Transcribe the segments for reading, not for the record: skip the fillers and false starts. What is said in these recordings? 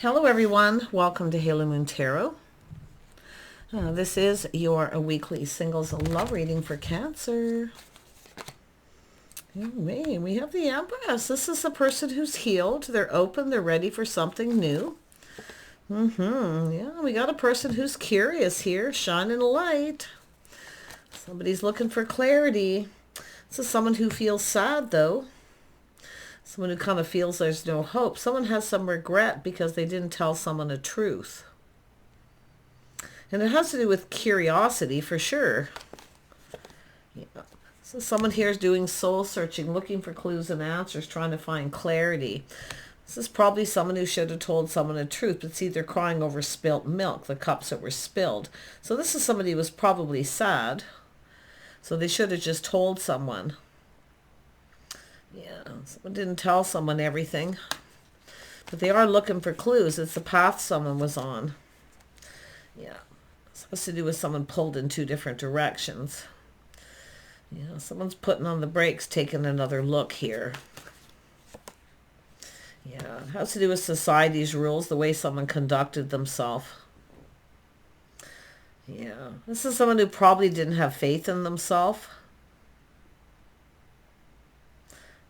Hello everyone, welcome to Halo Moon Tarot. This is your weekly singles love reading for Cancer. We have the Empress. This is a person who's healed. They're open, they're ready for something new. Yeah, we got a person who's curious here, shining a light. Somebody's looking for clarity. This is someone who feels sad though. Someone who kind of feels there's no hope. Someone has some regret because they didn't tell someone the truth. And it has to do with curiosity for sure. Yeah. So someone here is doing soul searching, looking for clues and answers, trying to find clarity. This is probably someone who should have told someone the truth, but see, they're crying over spilt milk, the cups that were spilled. So this is somebody who was probably sad. So they should have just told someone. Yeah, someone didn't tell someone everything. But they are looking for clues. It's the path someone was on. Yeah. It's supposed to do with someone pulled in two different directions. Yeah, someone's putting on the brakes, taking another look here. Yeah, it has to do with society's rules, the way someone conducted themselves. Yeah, this is someone who probably didn't have faith in themselves.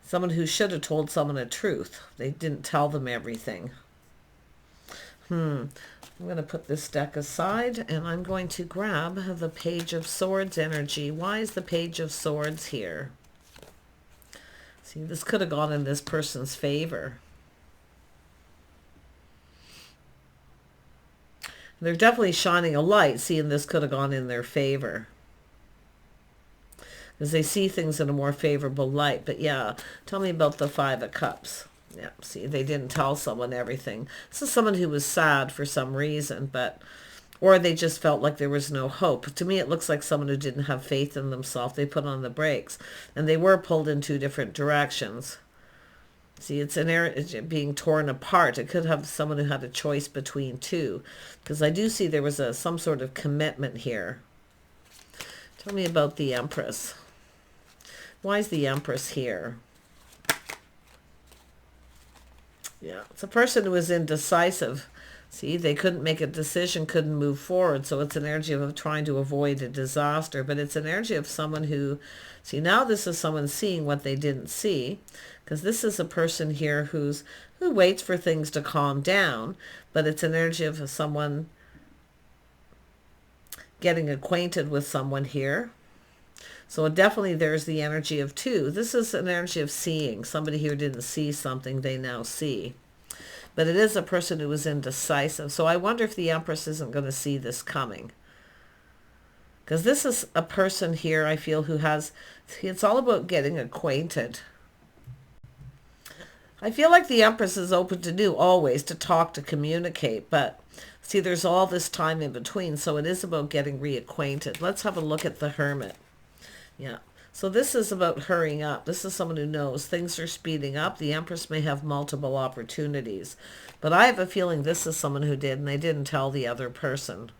Someone who should have told someone the truth. They didn't tell them everything. I'm going to put this deck aside and I'm going to grab the Page of Swords energy. Why is the Page of Swords here? See, this could have gone in this person's favor. They're definitely shining a light, seeing this could have gone in their favor. Because they see things in a more favorable light. But yeah, tell me about the Five of Cups. Yeah, see, they didn't tell someone everything. This is someone who was sad for some reason, or they just felt like there was no hope. To me, it looks like someone who didn't have faith in themselves. They put on the brakes, and they were pulled in two different directions. See, it's being torn apart. It could have someone who had a choice between two, because I do see there was some sort of commitment here. Tell me about the Empress. Why is the Empress here? Yeah, it's a person who was indecisive. See, they couldn't make a decision, couldn't move forward. So it's an energy of trying to avoid a disaster. But it's an energy of someone who, see, now this is someone seeing what they didn't see. Because this is a person here who waits for things to calm down. But it's an energy of someone getting acquainted with someone here. So definitely there's the energy of two. This is an energy of seeing. Somebody here didn't see something they now see. But it is a person who was indecisive. So I wonder if the Empress isn't going to see this coming. Because this is a person here, I feel, who has, it's all about getting acquainted. I feel like the Empress is open to do always, to talk, to communicate. But see, there's all this time in between. So it is about getting reacquainted. Let's have a look at the Hermit. Yeah, so this is about hurrying up. This is someone who knows things are speeding up. The Empress may have multiple opportunities, but I have a feeling this is someone who did, and they didn't tell the other person.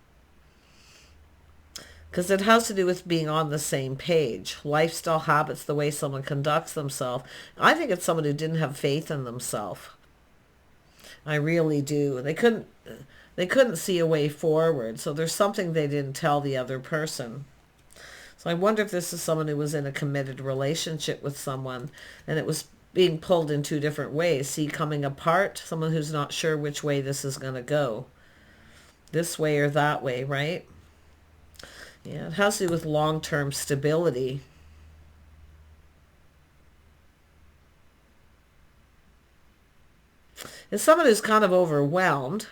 Because it has to do with being on the same page. Lifestyle habits, the way someone conducts themselves. I think it's someone who didn't have faith in themselves. I really do. They couldn't see a way forward, so there's something they didn't tell the other person. So I wonder if this is someone who was in a committed relationship with someone and it was being pulled in two different ways. See, coming apart, someone who's not sure which way this is going to go. This way or that way, right? Yeah, it has to do with long-term stability. It's someone who's kind of overwhelmed,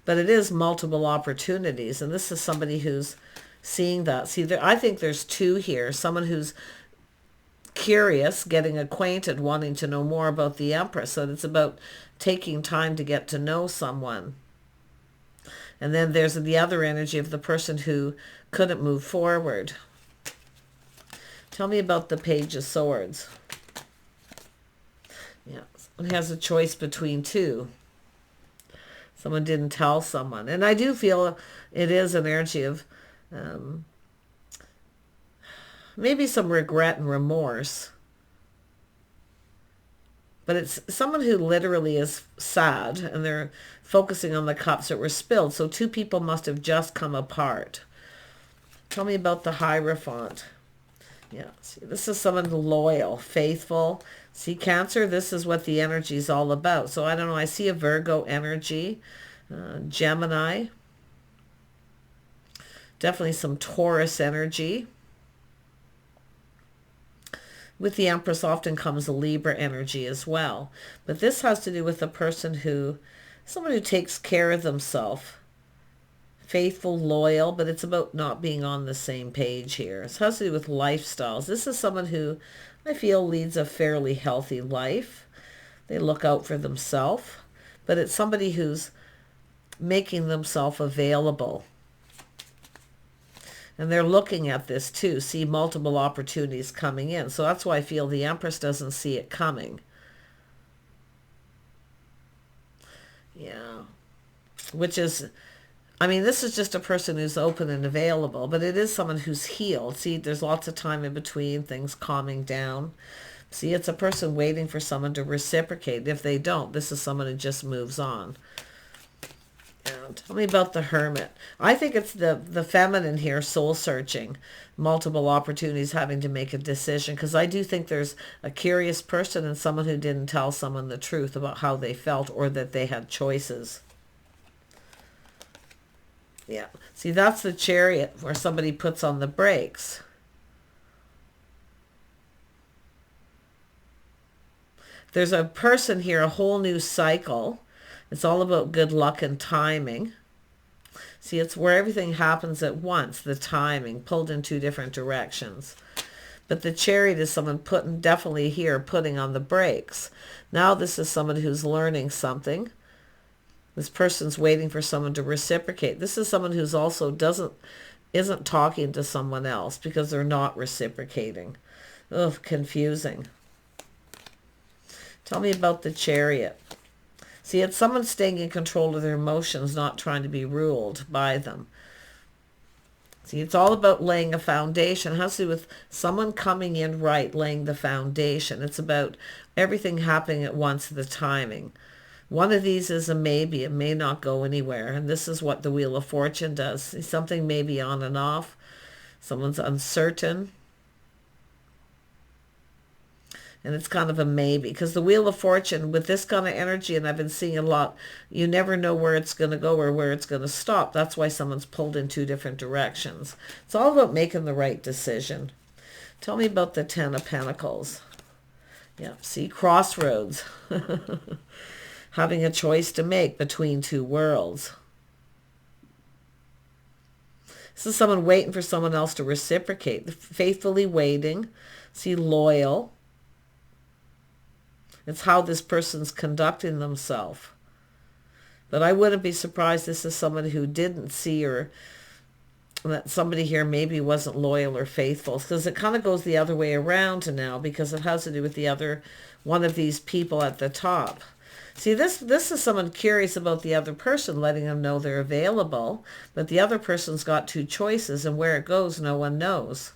but it is multiple opportunities. And this is somebody who's seeing that. See, I think there's two here. Someone who's curious, getting acquainted, wanting to know more about the Empress. So it's about taking time to get to know someone. And then there's the other energy of the person who couldn't move forward. Tell me about the Page of Swords. Yeah, someone has a choice between two. Someone didn't tell someone. And I do feel it is an energy of maybe some regret and remorse. But it's someone who literally is sad, and they're focusing on the cups that were spilled. So two people must have just come apart. Tell me about the Hierophant. Yeah, see, this is someone loyal, faithful. See, Cancer, this is what the energy is all about. So I don't know, I see a Virgo energy, Gemini, definitely some Taurus energy. With the Empress often comes a Libra energy as well. But this has to do with a person someone who takes care of themselves. Faithful, loyal, but it's about not being on the same page here. It has to do with lifestyles. This is someone who I feel leads a fairly healthy life. They look out for themselves, but it's somebody who's making themselves available. And they're looking at this too, see multiple opportunities coming in. So that's why I feel the Empress doesn't see it coming. Yeah. Which is, I mean, this is just a person who's open and available, but it is someone who's healed. See, there's lots of time in between, things calming down. See, it's a person waiting for someone to reciprocate. If they don't, this is someone who just moves on. Tell me about the Hermit. I think it's the feminine here, soul searching, multiple opportunities, having to make a decision, because I do think there's a curious person and someone who didn't tell someone the truth about how they felt or that they had choices. Yeah, see, that's the Chariot where somebody puts on the brakes. There's a person here, a whole new cycle. It's all about good luck and timing. See, it's where everything happens at once, the timing, pulled in two different directions. But the Chariot is someone definitely here, putting on the brakes. Now this is someone who's learning something. This person's waiting for someone to reciprocate. This is someone who's also isn't talking to someone else because they're not reciprocating. Ugh, confusing. Tell me about the Chariot. See, it's someone staying in control of their emotions, not trying to be ruled by them. See, it's all about laying a foundation. It has to do with someone coming in right, laying the foundation. It's about everything happening at once, the timing. One of these is a maybe. It may not go anywhere. And this is what the Wheel of Fortune does. See, something may be on and off. Someone's uncertain. And it's kind of a maybe, because the Wheel of Fortune, with this kind of energy, and I've been seeing a lot, you never know where it's going to go or where it's going to stop. That's why someone's pulled in two different directions. It's all about making the right decision. Tell me about the Ten of Pentacles. Yeah, see, crossroads. Having a choice to make between two worlds. This is someone waiting for someone else to reciprocate. Faithfully waiting. See, loyal. It's how this person's conducting themselves. But I wouldn't be surprised this is someone who didn't see, or that somebody here maybe wasn't loyal or faithful, because it kind of goes the other way around now, because it has to do with the other one of these people at the top. See, this is someone curious about the other person, letting them know they're available, but the other person's got two choices, and where it goes, no one knows.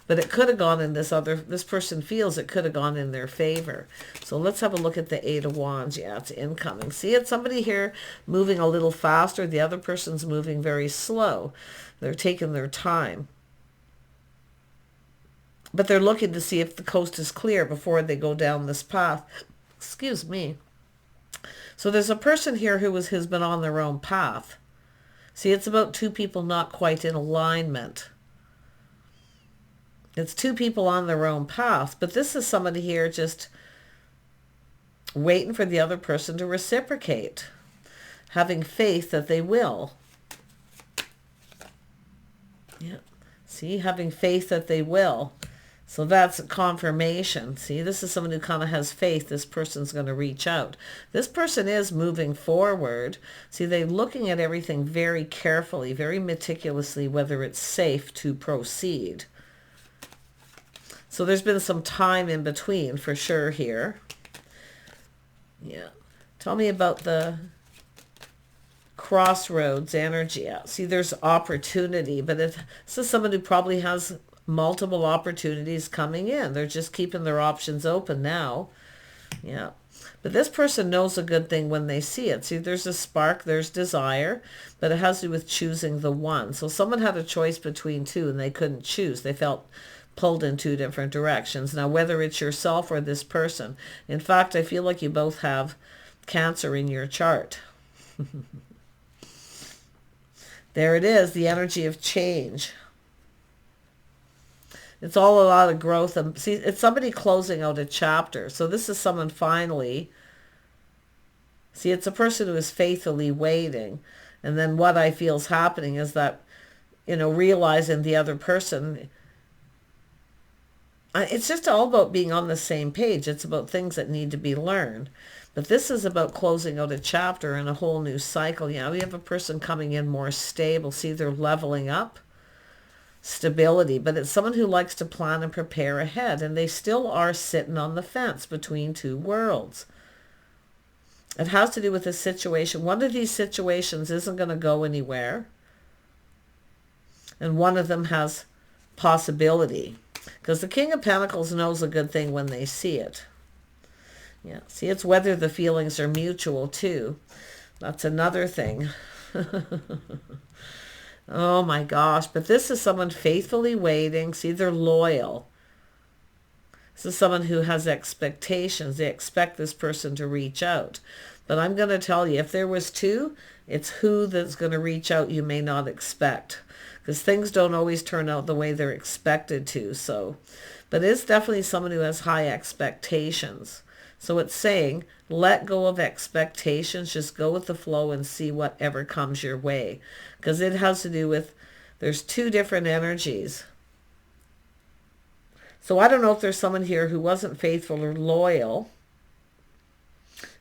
But it could have gone in this person feels it could have gone in their favor. So let's have a look at the Eight of Wands. Yeah, it's incoming. See, it's somebody here moving a little faster. The other person's moving very slow. They're taking their time. But they're looking to see if the coast is clear before they go down this path. Excuse me. So there's a person here has been on their own path. See, it's about two people not quite in alignment. It's two people on their own path, but this is somebody here just waiting for the other person to reciprocate, having faith that they will. Yeah, see, having faith that they will. So that's a confirmation. See, this is someone who kind of has faith this person's going to reach out. This person is moving forward. See, they're looking at everything very carefully, very meticulously, whether it's safe to proceed. So there's been some time in between for sure here. Yeah. Tell me about the crossroads energy. Yeah. See, there's opportunity, but this is someone who probably has multiple opportunities coming in. They're just keeping their options open now. Yeah. But this person knows a good thing when they see it. See, there's a spark, there's desire, but it has to do with choosing the one. So someone had a choice between two and they couldn't choose. They felt pulled in two different directions. Now, whether it's yourself or this person, in fact, I feel like you both have Cancer in your chart. There it is, the energy of change. It's all a lot of growth. And see, it's somebody closing out a chapter. So this is someone finally. See, it's a person who is faithfully waiting. And then what I feel is happening is that, realizing the other person. It's just all about being on the same page. It's about things that need to be learned. But this is about closing out a chapter and a whole new cycle. Yeah, we have a person coming in more stable. See, they're leveling up. Stability, but it's someone who likes to plan and prepare ahead, and they still are sitting on the fence between two worlds. It has to do with a situation. One of these situations isn't going to go anywhere, and one of them has possibility, because the King of Pentacles knows a good thing when they see it. Yeah, see, it's whether the feelings are mutual too. That's another thing. Oh my gosh, but this is someone faithfully waiting. See, they're loyal. This is someone who has expectations. They expect this person to reach out. But I'm going to tell you, if there was two, it's who that's going to reach out you may not expect. Because things don't always turn out the way they're expected to. But it's definitely someone who has high expectations. So it's saying, let go of expectations, just go with the flow and see whatever comes your way. Because it has to do with, there's two different energies. So I don't know if there's someone here who wasn't faithful or loyal,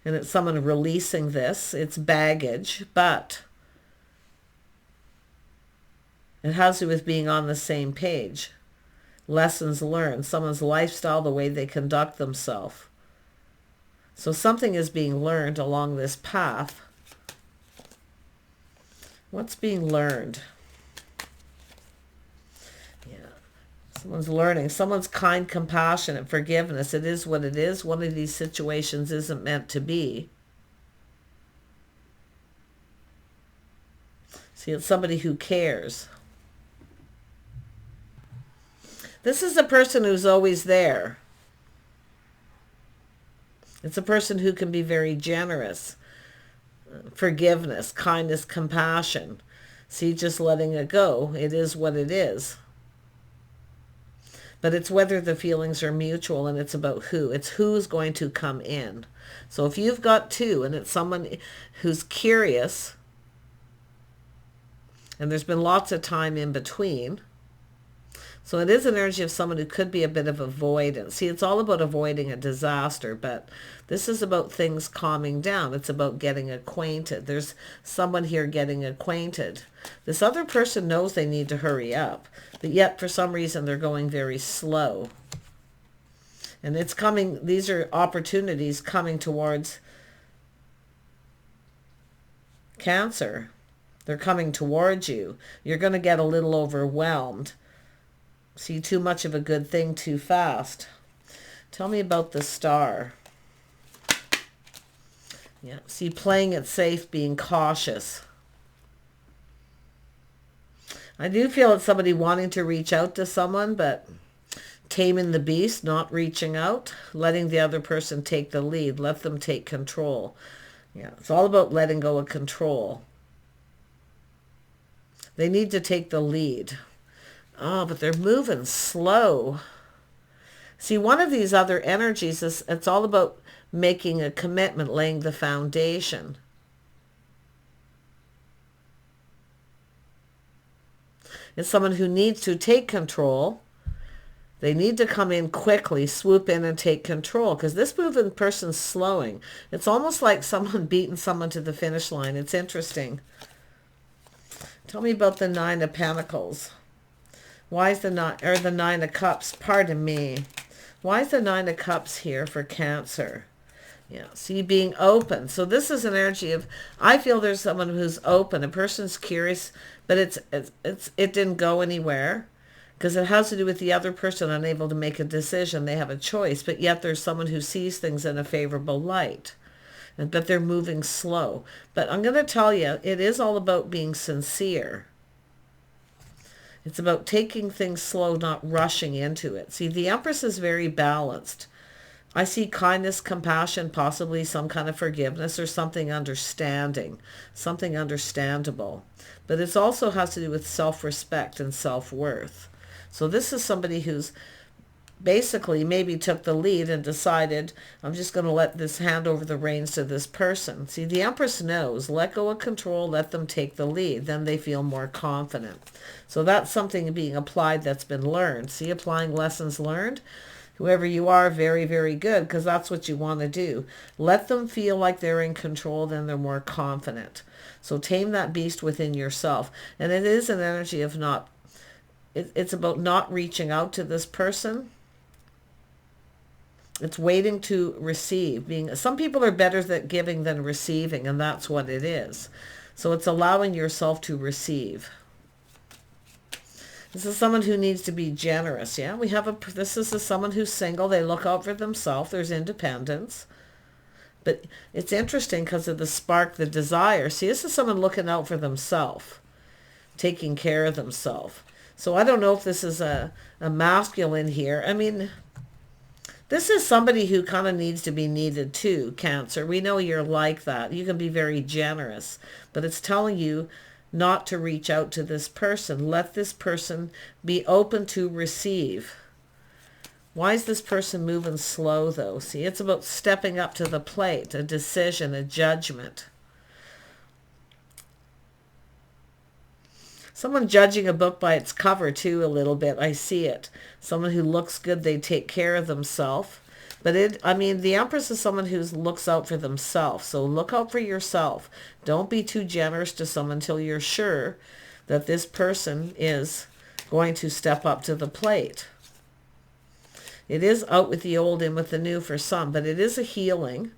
and it's someone releasing this. It's baggage, but it has to do with being on the same page. Lessons learned, someone's lifestyle, the way they conduct themselves. So something is being learned along this path. What's being learned? Yeah. Someone's learning. Someone's kind, compassionate, forgiveness. It is what it is. One of these situations isn't meant to be. See, it's somebody who cares. This is a person who's always there. It's a person who can be very generous. Forgiveness, kindness, compassion. See, just letting it go. It is what it is. But it's whether the feelings are mutual, and it's about who. It's who's going to come in. So if you've got two and it's someone who's curious, and there's been lots of time in between, so it is an energy of someone who could be a bit of avoidance. See, it's all about avoiding a disaster, but this is about things calming down. It's about getting acquainted. There's someone here getting acquainted. This other person knows they need to hurry up, but yet for some reason they're going very slow. And it's coming, these are opportunities coming towards Cancer. They're coming towards you. You're going to get a little overwhelmed. See, too much of a good thing too fast. Tell me about the Star. Yeah, see, playing it safe, being cautious. I do feel it's somebody wanting to reach out to someone, but taming the beast, not reaching out, letting the other person take the lead, let them take control. Yeah, it's all about letting go of control. They need to take the lead. Oh, but they're moving slow. See, one of these other energies is, it's all about making a commitment, laying the foundation. It's someone who needs to take control. They need to come in quickly, swoop in and take control, because this moving person's slowing. It's almost like someone beating someone to the finish line. It's interesting. Tell me about the Nine of Pentacles. Why is the Nine of Cups? Pardon me. Why is the Nine of Cups here for Cancer? Yeah, see, being open. So this is an energy of, I feel there's someone who's open. A person's curious, but it didn't go anywhere. because it has to do with the other person unable to make a decision. They have a choice, but yet there's someone who sees things in a favorable light, but they're moving slow. But I'm going to tell you, it is all about being sincere. It's about taking things slow, not rushing into it. See, the Empress is very balanced. I see kindness, compassion, possibly some kind of forgiveness or something understanding, something understandable. But it also has to do with self-respect and self-worth. So this is somebody who's basically maybe took the lead and decided, I'm just going to let this hand over the reins to this person. See, the Empress knows, let go of control, let them take the lead. Then they feel more confident. So that's something being applied that's been learned. See, applying lessons learned. Whoever you are, very, very good, because that's what you want to do. Let them feel like they're in control, then they're more confident. So tame that beast within yourself. And it is an energy of not, it's about not reaching out to this person. It's waiting to receive. Some people are better at giving than receiving, and that's what it is. So it's allowing yourself to receive. This is someone who needs to be generous. Yeah, this is someone who's single. They look out for themselves. There's independence. But it's interesting because of the spark, the desire. See, this is someone looking out for themselves, taking care of themselves. So I don't know if this is a masculine here. I mean, this is somebody who kind of needs to be needed too, Cancer. We know you're like that. You can be very generous, but it's telling you not to reach out to this person. Let this person be open to receive. Why is this person moving slow though? See, it's about stepping up to the plate, a decision, a judgment. Someone judging a book by its cover too a little bit. I see it. Someone who looks good, they take care of themselves. But the Empress is someone who looks out for themselves. So look out for yourself. Don't be too generous to someone until you're sure that this person is going to step up to the plate. It is out with the old, in with the new for some, but it is a healing.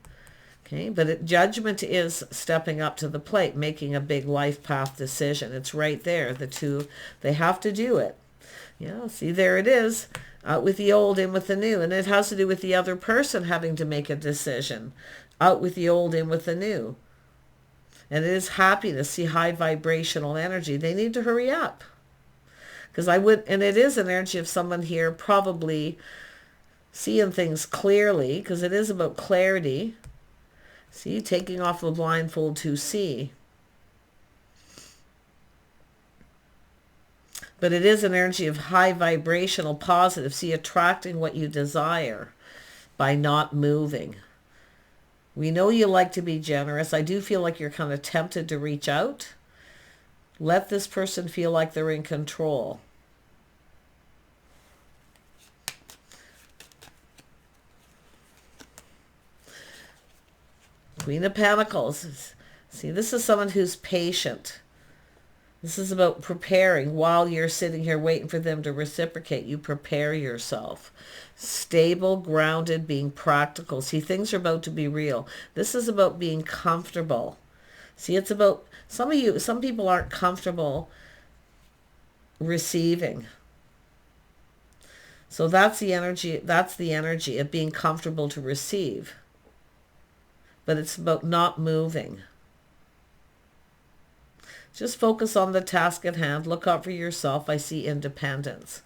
Okay, but judgment is stepping up to the plate, making a big life path decision. It's right there. The two, they have to do it. Yeah, see, there it is. Out with the old, in with the new. And it has to do with the other person having to make a decision. Out with the old, in with the new. And it is happiness. See, high vibrational energy. They need to hurry up. And it is an energy of someone here probably seeing things clearly, because it is about clarity. See, taking off the blindfold to see. But it is an energy of high vibrational positive. See, attracting what you desire by not moving. We know you like to be generous. I do feel like you're kind of tempted to reach out. Let this person feel like they're in control. Queen of Pentacles. See, this is someone who's patient. This is about preparing. While you're sitting here waiting for them to reciprocate, you prepare yourself. Stable, grounded, being practical. See, things are about to be real. This is about being comfortable. See, it's about, some people aren't comfortable receiving. So that's the energy of being comfortable to receive. But it's about not moving. Just focus on the task at hand. Look out for yourself. I see independence.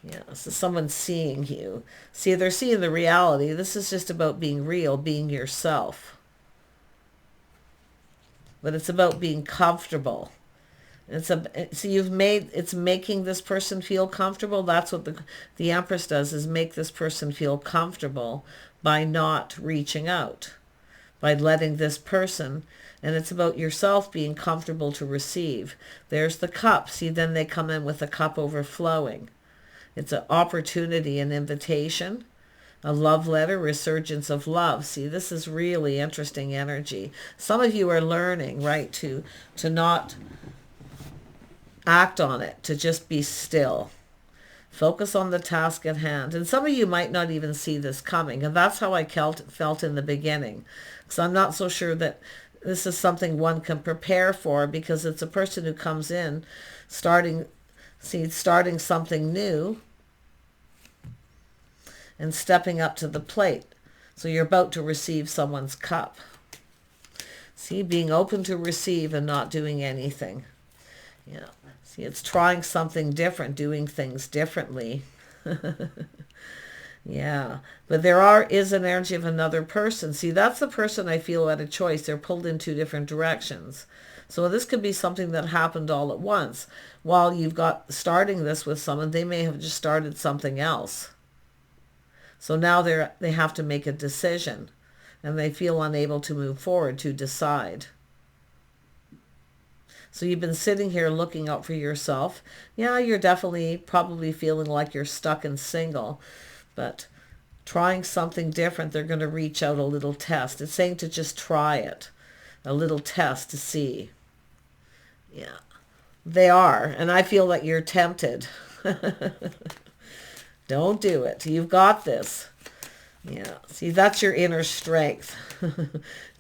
Yeah, so someone's seeing you. See, they're seeing the reality. This is just about being real, being yourself. But it's about being comfortable. It's making this person feel comfortable. That's what the Empress does, is make this person feel comfortable by not reaching out. By letting this person, and it's about yourself being comfortable to receive. There's the cup. See, then they come in with the cup overflowing. It's an opportunity, an invitation, a love letter, resurgence of love. See, this is really interesting energy. Some of you are learning, right, to not act on it, to just be still. Focus on the task at hand. And some of you might not even see this coming. And that's how I felt in the beginning. Because I'm not so sure that this is something one can prepare for, because it's a person who comes in starting See, starting something new and stepping up to the plate. So you're about to receive someone's cup. See, being open to receive and not doing anything. Yeah. See, it's trying something different, doing things differently. Yeah. But is an energy of another person. See, that's the person I feel at a choice. They're pulled in two different directions. So this could be something that happened all at once. While you've got starting this with someone, they may have just started something else. So now they have to make a decision, and they feel unable to move forward to decide. So you've been sitting here looking out for yourself. Yeah, you're definitely probably feeling like you're stuck and single, but trying something different, they're going to reach out a little test. It's saying to just try it, a little test to see. Yeah, they are. And I feel that you're tempted. Don't do it. You've got this. Yeah. See, that's your inner strength.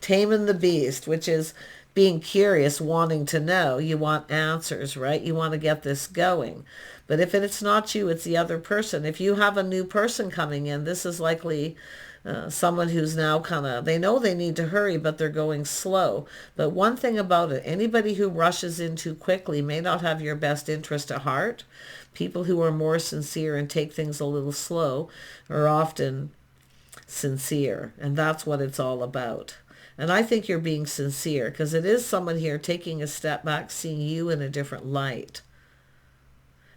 Taming the beast, which is being curious, wanting to know. You want answers, right? You want to get this going. But if it's not you, it's the other person. If you have a new person coming in, this is likely someone who's now they know they need to hurry, but they're going slow. But one thing about it, anybody who rushes in too quickly may not have your best interest at heart. People who are more sincere and take things a little slow are often sincere, and that's what it's all about. And I think you're being sincere, because it is someone here taking a step back, seeing you in a different light.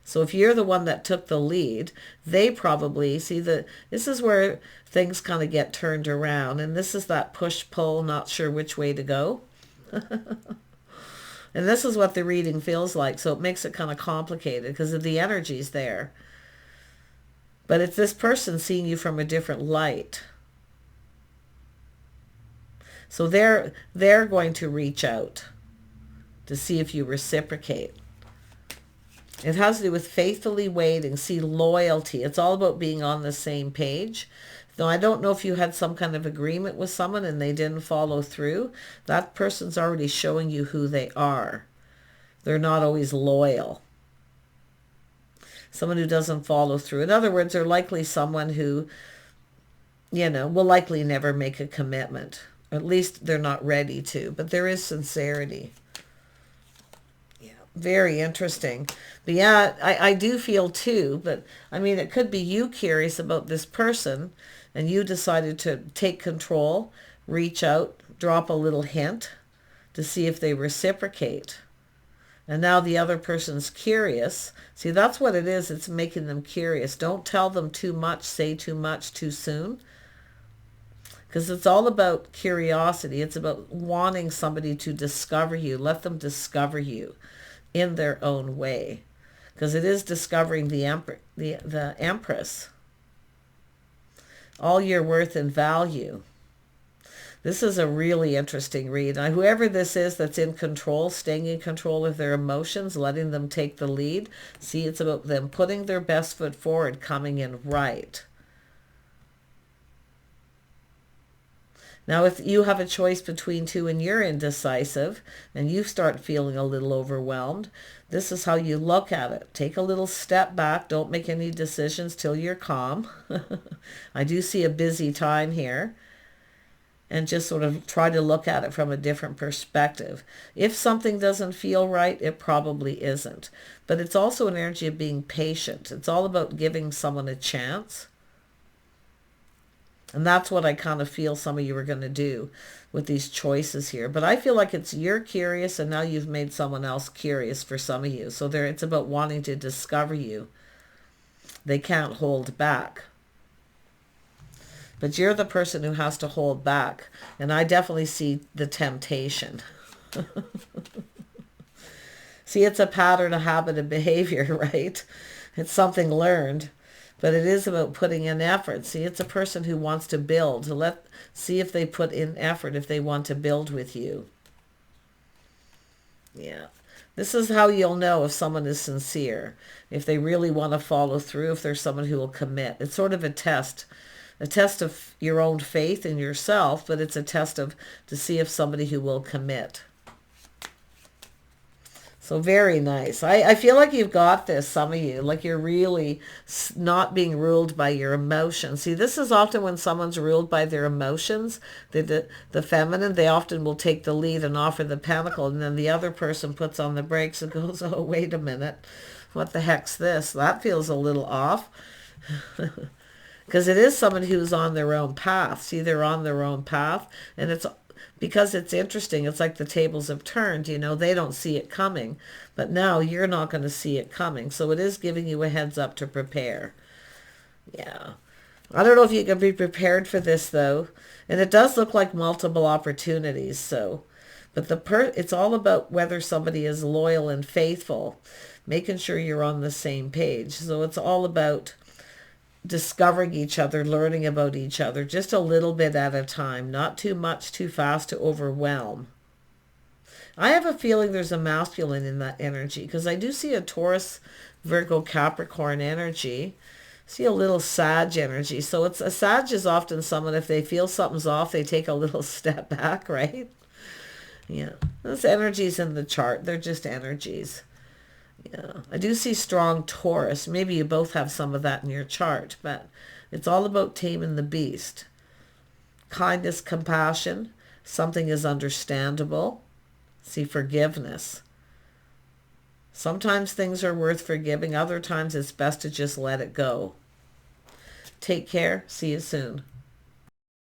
So if you're the one that took the lead, they probably see this is where things kind of get turned around. And this is that push-pull, not sure which way to go. And this is what the reading feels like. So it makes it kind of complicated because of the energies there. But it's this person seeing you from a different light. So they're going to reach out to see if you reciprocate. It has to do with faithfully waiting. See, loyalty. It's all about being on the same page. Though I don't know if you had some kind of agreement with someone and they didn't follow through. That person's already showing you who they are. They're not always loyal. Someone who doesn't follow through. In other words, they're likely someone who, will likely never make a commitment. At least they're not ready to. But there is sincerity. Very interesting. But yeah, I do feel too, but I mean, it could be you curious about this person and you decided to take control, reach out, drop a little hint to see if they reciprocate. And now the other person's curious. See, that's what it is. It's making them curious. Don't tell them too much, say too much too soon. Because it's all about curiosity. It's about wanting somebody to discover you. Let them discover you in their own way, because it is discovering the Empress, all your worth and value. This is a really interesting read. Now, whoever this is that's in control, staying in control of their emotions, letting them take the lead. See, it's about them putting their best foot forward, coming in right. Now, if you have a choice between two and you're indecisive and you start feeling a little overwhelmed, this is how you look at it. Take a little step back. Don't make any decisions till you're calm. I do see a busy time here. And just sort of try to look at it from a different perspective. If something doesn't feel right, it probably isn't. But it's also an energy of being patient. It's all about giving someone a chance. And that's what I kind of feel some of you are going to do with these choices here. But I feel like you're curious and now you've made someone else curious for some of you. So it's about wanting to discover you. They can't hold back. But you're the person who has to hold back. And I definitely see the temptation. See, it's a pattern, a habit, a behavior, right? It's something learned. But it is about putting in effort. See, it's a person who wants to build. See if they put in effort, if they want to build with you. Yeah. This is how you'll know if someone is sincere, if they really want to follow through, if there's someone who will commit. It's sort of a test of your own faith in yourself, but it's a test to see if somebody who will commit. So very nice. I feel like you've got this, some of you, like you're really not being ruled by your emotions. See, this is often when someone's ruled by their emotions, the feminine, they often will take the lead and offer the pentacle, and then the other person puts on the brakes and goes, oh, wait a minute. What the heck's this? That feels a little off. Because it is someone who's on their own path. See, they're on their own path, and it's because it's interesting. It's like the tables have turned, you know, they don't see it coming, but now you're not going to see it coming. So it is giving you a heads up to prepare. Yeah. I don't know if you can be prepared for this though. And it does look like multiple opportunities. So, but it's all about whether somebody is loyal and faithful, making sure you're on the same page. So it's all about discovering each other, learning about each other, just a little bit at a time, not too much, too fast to overwhelm. I have a feeling there's a masculine in that energy because I do see a Taurus, Virgo, Capricorn energy. See a little Sag energy. So it's a Sag is often someone, if they feel something's off, they take a little step back, right? Yeah, those energies in the chart, they're just energies. Yeah, I do see strong Taurus. Maybe you both have some of that in your chart, but it's all about taming the beast. Kindness, compassion, something is understandable. See, forgiveness. Sometimes things are worth forgiving. Other times it's best to just let it go. Take care. See you soon.